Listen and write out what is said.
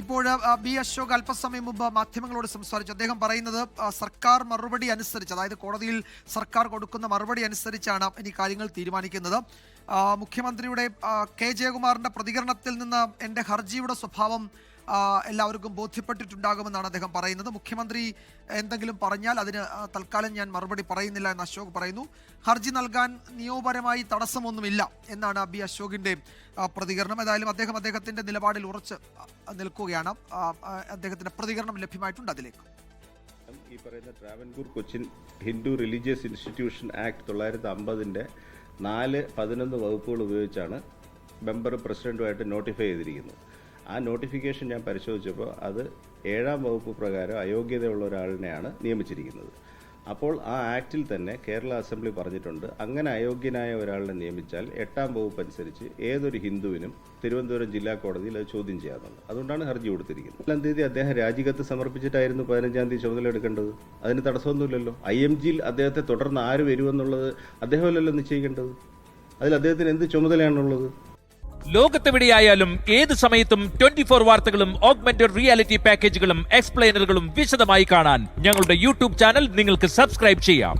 ഇപ്പോൾ ബി അശോക് അല്പസമയം മുമ്പ് മാധ്യമങ്ങളോട് സംസാരിച്ചു. അദ്ദേഹം പറയുന്നത് സർക്കാർ മറുപടി അനുസരിച്ച്, അതായത് കോടതിയിൽ സർക്കാർ കൊടുക്കുന്ന മറുപടി അനുസരിച്ചാണ് ഇനി കാര്യങ്ങൾ തീരുമാനിക്കുന്നത്. മുഖ്യമന്ത്രിയുടെ കെ ജയകുമാറിന്റെ പ്രതികരണത്തിൽ നിന്ന് എൻ്റെ ഹർജിയുടെ സ്വഭാവം എല്ലാവർക്കും ബോധ്യപ്പെട്ടിട്ടുണ്ടാകുമെന്നാണ് അദ്ദേഹം പറയുന്നത്. മുഖ്യമന്ത്രി എന്തെങ്കിലും പറഞ്ഞാൽ അതിന് തൽക്കാലം ഞാൻ മറുപടി പറയുന്നില്ല എന്ന് അശോക് പറയുന്നു. ഹർജി നൽകാൻ നിയമപരമായി തടസ്സമൊന്നുമില്ല എന്നാണ് ബി അശോകിന്റെ പ്രതികരണം. ഏതായാലും അദ്ദേഹത്തിന്റെ നിലപാടിൽ ഉറച്ച് നിൽക്കുകയാണ്. അദ്ദേഹത്തിന്റെ പ്രതികരണം ലഭ്യമായിട്ടുണ്ട്. അതിലേക്ക് ഈ പറയുന്ന Travancore Cochin Hindu religious institution act 1950 4-11 വകുപ്പുകൾ ഉപയോഗിച്ചാണ് മെമ്പർ പ്രസിഡന്റുമായിട്ട് നോട്ടിഫൈ ചെയ്തിരിക്കുന്നത്. ആ നോട്ടിഫിക്കേഷൻ ഞാൻ പരിശോധിച്ചപ്പോൾ അത് 7-ാം വകുപ്പ് പ്രകാരം അയോഗ്യതയുള്ള ഒരാളിനെയാണ് നിയമിച്ചിരിക്കുന്നത്. അപ്പോൾ ആ ആക്റ്റിൽ തന്നെ കേരള അസംബ്ലി പറഞ്ഞിട്ടുണ്ട്, അങ്ങനെ അയോഗ്യനായ ഒരാളിനെ നിയമിച്ചാൽ 8-ാം വകുപ്പ് അനുസരിച്ച് ഏതൊരു ഹിന്ദുവിനും തിരുവനന്തപുരം ജില്ലാ കോടതിയിൽ അത് ചോദ്യം ചെയ്യാറുണ്ട്. അതുകൊണ്ടാണ് ഹർജി കൊടുത്തിരിക്കുന്നത്. 4-ാം തീയതി അദ്ദേഹം രാജിക്കത്ത് സമർപ്പിച്ചിട്ടായിരുന്നു 15-ാം തീയതി ചുമതല എടുക്കേണ്ടത്. അതിന് തടസ്സമൊന്നുമില്ലല്ലോ. IMGയിൽ അദ്ദേഹത്തെ തുടർന്ന് ആര് വരുമെന്നുള്ളത് അദ്ദേഹമല്ലല്ലോ നിശ്ചയിക്കേണ്ടത്. അതിൽ അദ്ദേഹത്തിന് എന്ത് ചുമതലയാണുള്ളത്? ലോകത്തെവിടെയായാലും ഏത് സമയത്തും 24 വാർത്തകളും ഓഗ്മെന്റഡ് റിയാലിറ്റി പാക്കേജുകളും എക്സ്പ്ലെയിനറുകളും വിശദമായി കാണാൻ ഞങ്ങളുടെ യൂട്യൂബ് ചാനൽ നിങ്ങൾക്ക് സബ്സ്ക്രൈബ് ചെയ്യാം.